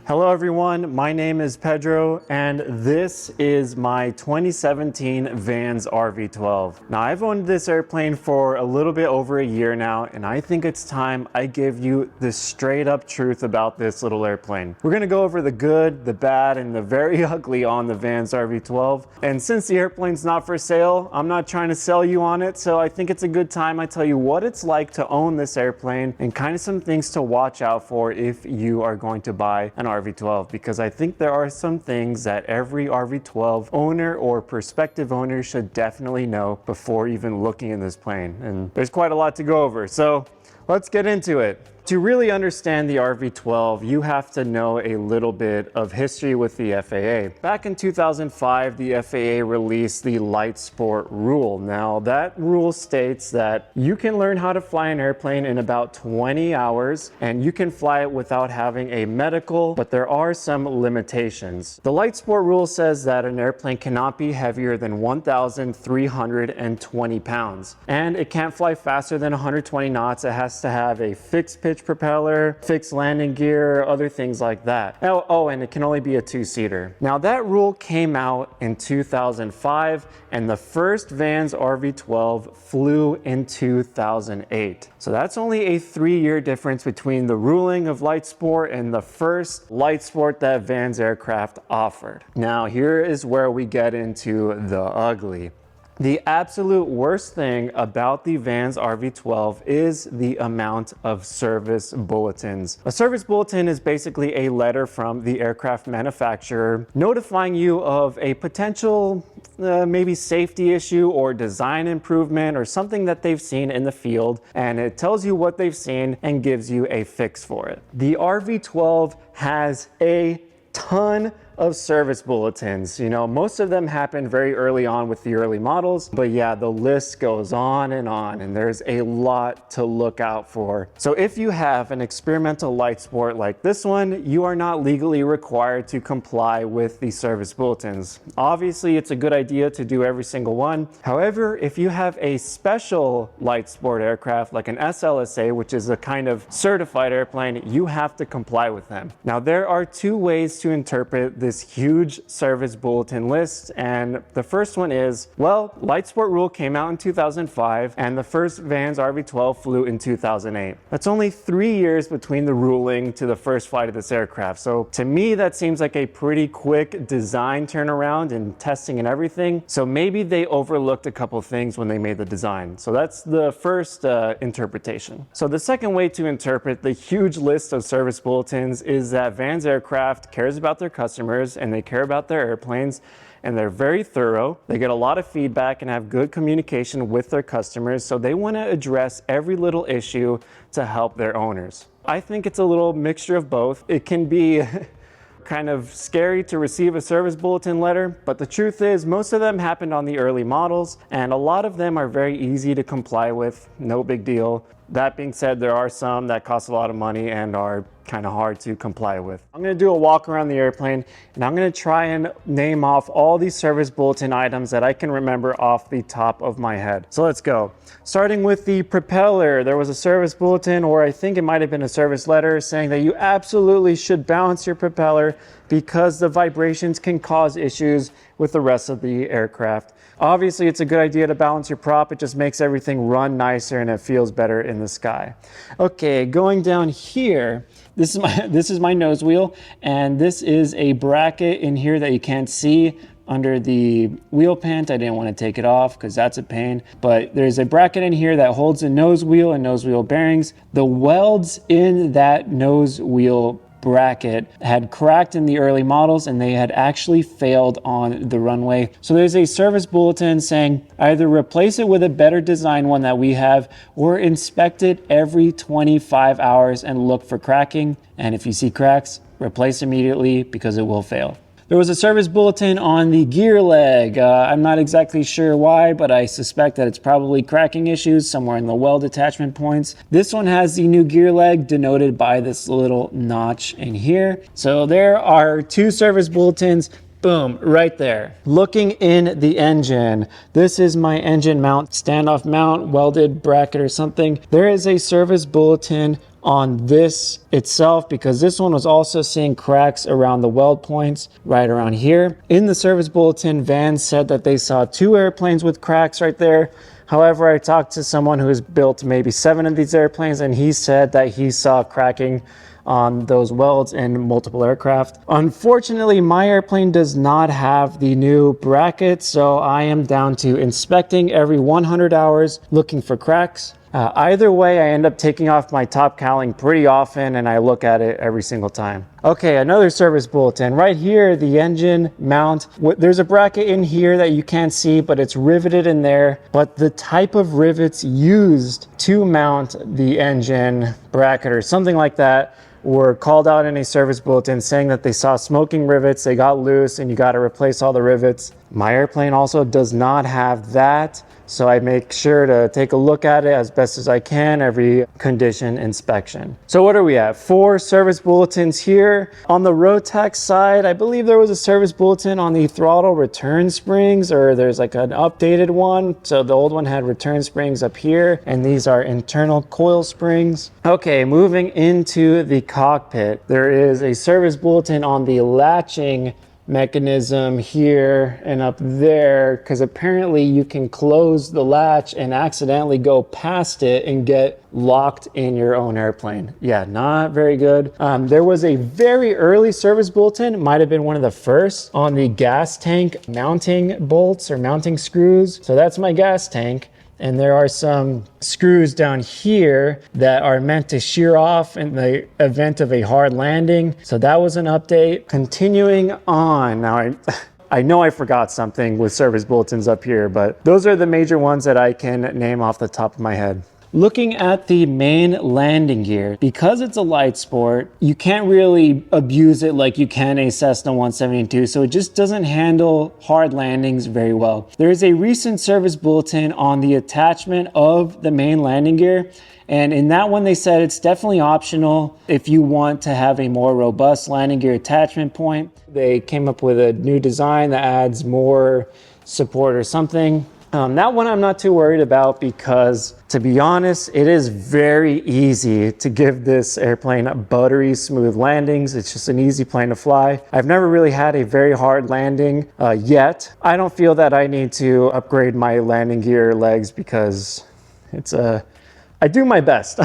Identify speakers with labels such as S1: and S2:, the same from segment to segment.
S1: Hello everyone, my name is Pedro and this is my 2017 Vans RV12. Now I've owned this airplane for a little bit over a year now and I think it's time I give you the straight up truth about this little airplane. We're going to go over the good, the bad, and the very ugly on the Vans RV12. And since the airplane's not for sale, I'm not trying to sell you on it, so I think it's a good time I tell you what it's like to own this airplane and kind of some things to watch out for if you are going to buy an RV12, because I think there are some things that every RV12 owner or prospective owner should definitely know before even looking in this plane. And there's quite a lot to go over, so let's get into it. To really understand the RV12, you have to know a little bit of history with the FAA. Back in 2005, the FAA released the Light Sport Rule. Now, that rule states that you can learn how to fly an airplane in about 20 hours, and you can fly it without having a medical, but there are some limitations. The Light Sport Rule says that an airplane cannot be heavier than 1,320 pounds, and it can't fly faster than 120 knots. It has to have a fixed pitch propeller, fixed landing gear, other things like that. Oh, and it can only be a two-seater. Now that rule came out in 2005 and the first Vans RV12 flew in 2008. So that's only a 3-year difference between the ruling of Light Sport and the first Light Sport that Vans aircraft offered. Now here is where we get into the ugly. The absolute worst thing about the Vans RV12 is the amount of service bulletins. A service bulletin is basically a letter from the aircraft manufacturer notifying you of a potential maybe safety issue or design improvement or something that they've seen in the field, and it tells you what they've seen and gives you a fix for it. The RV12 has a ton of service bulletins. You know, most of them happen very early on with the early models, but yeah, the list goes on and there's a lot to look out for. So if you have an experimental light sport like this one, you are not legally required to comply with the service bulletins. Obviously, it's a good idea to do every single one. However, if you have a special light sport aircraft like an SLSA, which is a kind of certified airplane, you have to comply with them. Now, there are two ways to interpret this huge service bulletin list, and the first one is, well, Light Sport Rule came out in 2005 and the first Vans RV12 flew in 2008. That's only 3 years between the ruling to the first flight of this aircraft. So to me, that seems like a pretty quick design turnaround and testing and everything. So maybe they overlooked a couple things when they made the design. So that's the first interpretation. So the second way to interpret the huge list of service bulletins is that Vans aircraft cares about their customers and they care about their airplanes, and they're very thorough. They get a lot of feedback and have good communication with their customers, so they want to address every little issue to help their owners. I think it's a little mixture of both. It can be kind of scary to receive a service bulletin letter, but the truth is most of them happened on the early models and a lot of them are very easy to comply with, no big deal. That being said, there are some that cost a lot of money and are kind of hard to comply with. I'm going to do a walk around the airplane and I'm going to try and name off all these service bulletin items that I can remember off the top of my head. So let's go. Starting with the propeller, there was a service bulletin, or I think it might have been a service letter, saying that you absolutely should balance your propeller because the vibrations can cause issues with the rest of the aircraft. Obviously, it's a good idea to balance your prop. It just makes everything run nicer and it feels better in the sky. Okay, going down here, this is my nose wheel, and this is a bracket in here that you can't see under the wheel pant. I didn't want to take it off because that's a pain, but there's a bracket in here that holds the nose wheel and nose wheel bearings. The welds in that nose wheel bracket had cracked in the early models and they had actually failed on the runway. So there's a service bulletin saying either replace it with a better design one that we have or inspect it every 25 hours and look for cracking. And if you see cracks, replace immediately because it will fail. There was a service bulletin on the gear leg. I'm not exactly sure why, but I suspect that it's probably cracking issues somewhere in the weld attachment points. This one has the new gear leg denoted by this little notch in here. So there are two service bulletins. Boom, right there. Looking in the engine, this is my engine mount, standoff mount, welded bracket or something. There is a service bulletin on this itself, because this one was also seeing cracks around the weld points right around here. In the service bulletin, Vans said that they saw 2 airplanes with cracks right there. However, I talked to someone who has built maybe 7 of these airplanes, and he said that he saw cracking on those welds in multiple aircraft. Unfortunately, my airplane does not have the new bracket, so I am down to inspecting every 100 hours looking for cracks. Either way, I end up taking off my top cowling pretty often, and I look at it every single time. Okay, another service bulletin. Right here, the engine mount. There's a bracket in here that you can't see, but it's riveted in there. But the type of rivets used to mount the engine bracket or something like that were called out in a service bulletin saying that they saw smoking rivets, they got loose, and you got to replace all the rivets. My airplane also does not have that, so I make sure to take a look at it as best as I can every condition inspection. So what are we at? 4 service bulletins here. On the Rotax side, I believe there was a service bulletin on the throttle return springs, or there's like an updated one. So the old one had return springs up here, and these are internal coil springs. Okay, moving into the cockpit, there is a service bulletin on the latching mechanism here and up there, because apparently you can close the latch and accidentally go past it and get locked in your own airplane. Yeah, not very good. There was a very early service bulletin, might have been one of the first, on the gas tank mounting bolts or mounting screws. So that's my gas tank. And there are some screws down here that are meant to shear off in the event of a hard landing. So that was an update. Continuing on. Now, I know I forgot something with service bulletins up here, but those are the major ones that I can name off the top of my head. Looking at the main landing gear, because it's a light sport, you can't really abuse it like you can a Cessna 172, so it just doesn't handle hard landings very well. There is a recent service bulletin on the attachment of the main landing gear, and in that one they said it's definitely optional if you want to have a more robust landing gear attachment point. They came up with a new design that adds more support or something. That one I'm not too worried about, because to be honest, it is very easy to give this airplane buttery smooth landings. It's just an easy plane to fly. I've never really had a very hard landing yet. I don't feel that I need to upgrade my landing gear legs, because I do my best.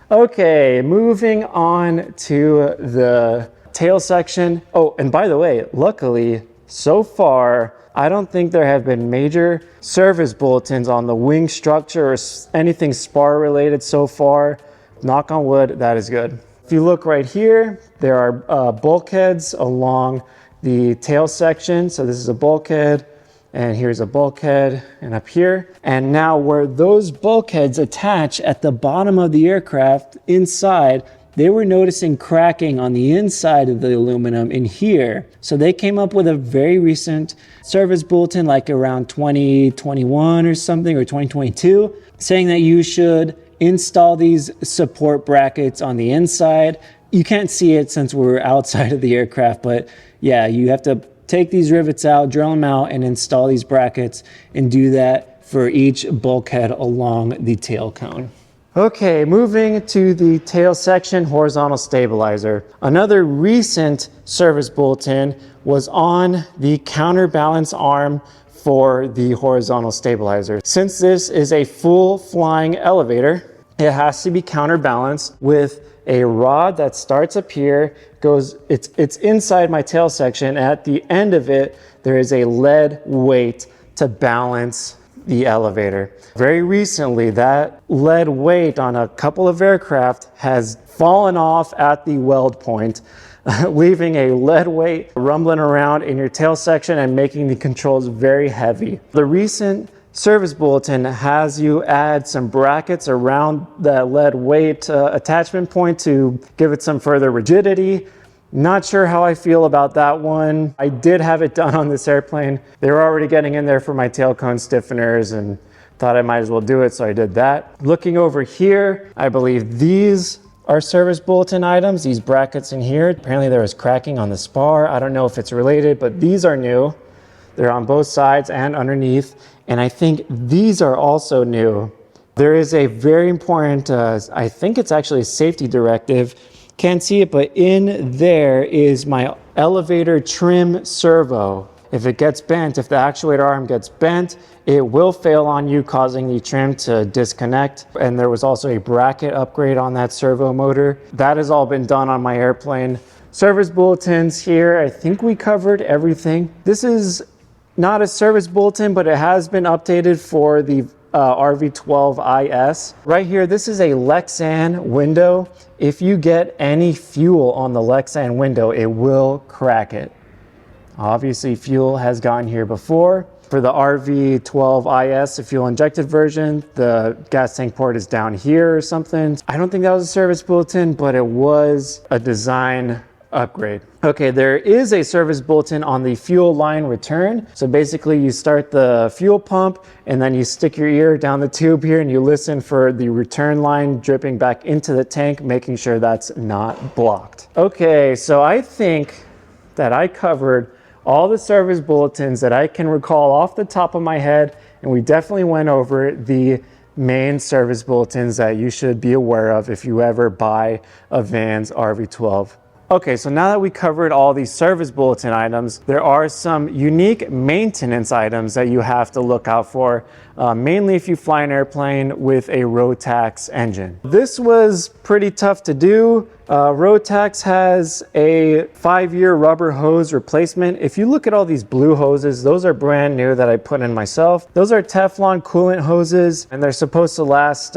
S1: Okay, moving on to the tail section. Oh, and by the way, luckily, so far, I don't think there have been major service bulletins on the wing structure or anything spar related so far. Knock on wood, that is good. If you look right here, there are bulkheads along the tail section. So this is a bulkhead, and here's a bulkhead, and up here. And now where those bulkheads attach at the bottom of the aircraft inside, they were noticing cracking on the inside of the aluminum in here. So they came up with a very recent service bulletin, like around 2021 or something, or 2022, saying that you should install these support brackets on the inside. You can't see it since we're outside of the aircraft, but yeah, you have to take these rivets out, drill them out, and install these brackets, and do that for each bulkhead along the tail cone. Okay, moving to the tail section, horizontal stabilizer. Another recent service bulletin was on the counterbalance arm for the horizontal stabilizer. Since this is a full flying elevator, it has to be counterbalanced with a rod that starts up here, it's inside my tail section. At the end of it, there is a lead weight to balance the elevator. Very recently, that lead weight on a couple of aircraft has fallen off at the weld point, leaving a lead weight rumbling around in your tail section and making the controls very heavy. The recent service bulletin has you add some brackets around that lead weight attachment point to give it some further rigidity. Not sure how I feel about that one. I did have it done on this airplane. They were already getting in there for my tail cone stiffeners and thought I might as well do it, so I did that. Looking over here, I believe these are service bulletin items, these brackets in here. Apparently there was cracking on the spar. I don't know if it's related, but these are new. They're on both sides and underneath. And I think these are also new There is a very important, I think it's actually a safety directive. Can't see it, but in there is my elevator trim servo. If it gets bent, if the actuator arm gets bent, it will fail on you, causing the trim to disconnect. And there was also a bracket upgrade on that servo motor. That has all been done on my airplane. Service bulletins here, I think we covered everything. This is not a service bulletin, but it has been updated for the RV12 IS. Right here, this is a Lexan window. If you get any fuel on the Lexan window, it will crack it. Obviously, fuel has gotten here before. For the RV12 IS, the fuel injected version, the gas tank port is down here or something. I don't think that was a service bulletin, but it was a design upgrade. Okay, there is a service bulletin on the fuel line return. So basically you start the fuel pump and then you stick your ear down the tube here and you listen for the return line dripping back into the tank, making sure that's not blocked. Okay, so I think that I covered all the service bulletins that I can recall off the top of my head, and we definitely went over the main service bulletins that you should be aware of if you ever buy a Vans RV12. Okay, so now that we covered all these service bulletin items, there are some unique maintenance items that you have to look out for, mainly if you fly an airplane with a Rotax engine. This was pretty tough to do. Rotax has a 5-year rubber hose replacement. If you look at all these blue hoses, those are brand new that I put in myself. Those are Teflon coolant hoses, and they're supposed to last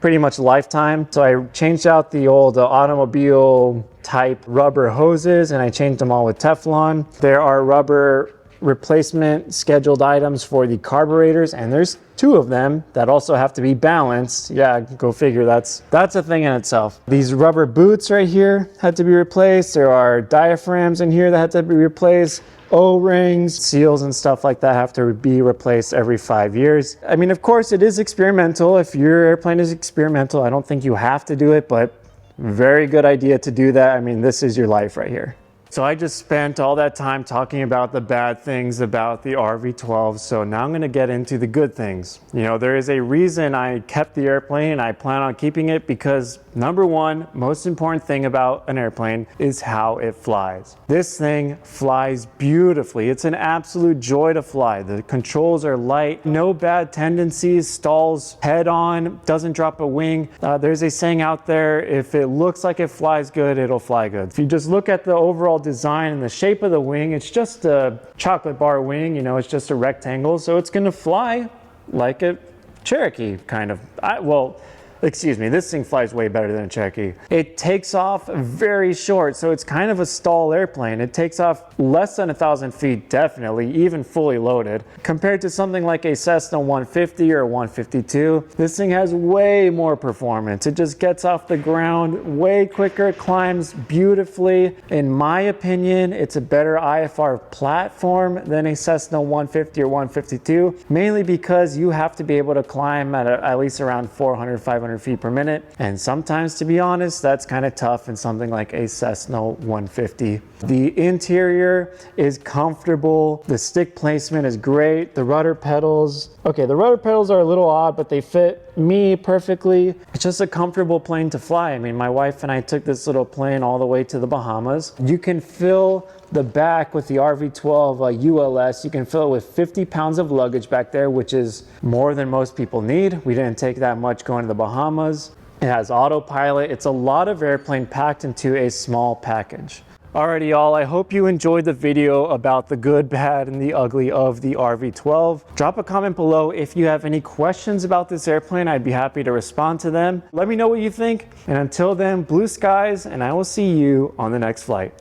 S1: pretty much a lifetime. So I changed out the old automobile type rubber hoses and I changed them all with Teflon. There are rubber replacement scheduled items for the carburetors, and there's 2 of them that also have to be balanced. Yeah, go figure, that's a thing in itself. These rubber boots right here had to be replaced. There are diaphragms in here that had to be replaced. O-rings, seals and stuff like that have to be replaced every 5 years. I mean, of course it is experimental. If your airplane is experimental, I don't think you have to do it, but very good idea to do that. I mean, this is your life right here. So I just spent all that time talking about the bad things about the RV12, so now I'm going to get into the good things. You know, there is a reason I kept the airplane and I plan on keeping it, because number one, most important thing about an airplane is how it flies. This thing flies beautifully. It's an absolute joy to fly. The controls are light, no bad tendencies, stalls head on, doesn't drop a wing. There's a saying out there, if it looks like it flies good, it'll fly good. If you just look at the overall design and the shape of the wing, it's just a chocolate bar wing, you know, it's just a rectangle, so it's going to fly like a Cherokee kind of. Well, excuse me, this thing flies way better than a Cherokee. It takes off very short, so it's kind of a stall airplane. It takes off less than 1,000 feet, definitely, even fully loaded. Compared to something like a Cessna 150 or 152, this thing has way more performance. It just gets off the ground way quicker, it climbs beautifully. In my opinion, it's a better IFR platform than a Cessna 150 or 152, mainly because you have to be able to climb at least around 400, 500 feet per minute, and sometimes, to be honest, that's kind of tough in something like a Cessna 150. The interior is comfortable, the stick placement is great, the rudder pedals, okay, the rudder pedals are a little odd, but they fit me perfectly. It's just a comfortable plane to fly. I mean, my wife and I took this little plane all the way to the Bahamas. You can fill the back with the RV12 ULS, you can fill it with 50 pounds of luggage back there, which is more than most people need. We didn't take that much going to the Bahamas. It has autopilot. It's a lot of airplane packed into a small package. Alrighty y'all, I hope you enjoyed the video about the good, bad, and the ugly of the RV12. Drop a comment below if you have any questions about this airplane. I'd be happy to respond to them. Let me know what you think, and until then, blue skies, and I will see you on the next flight.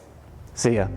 S1: See ya.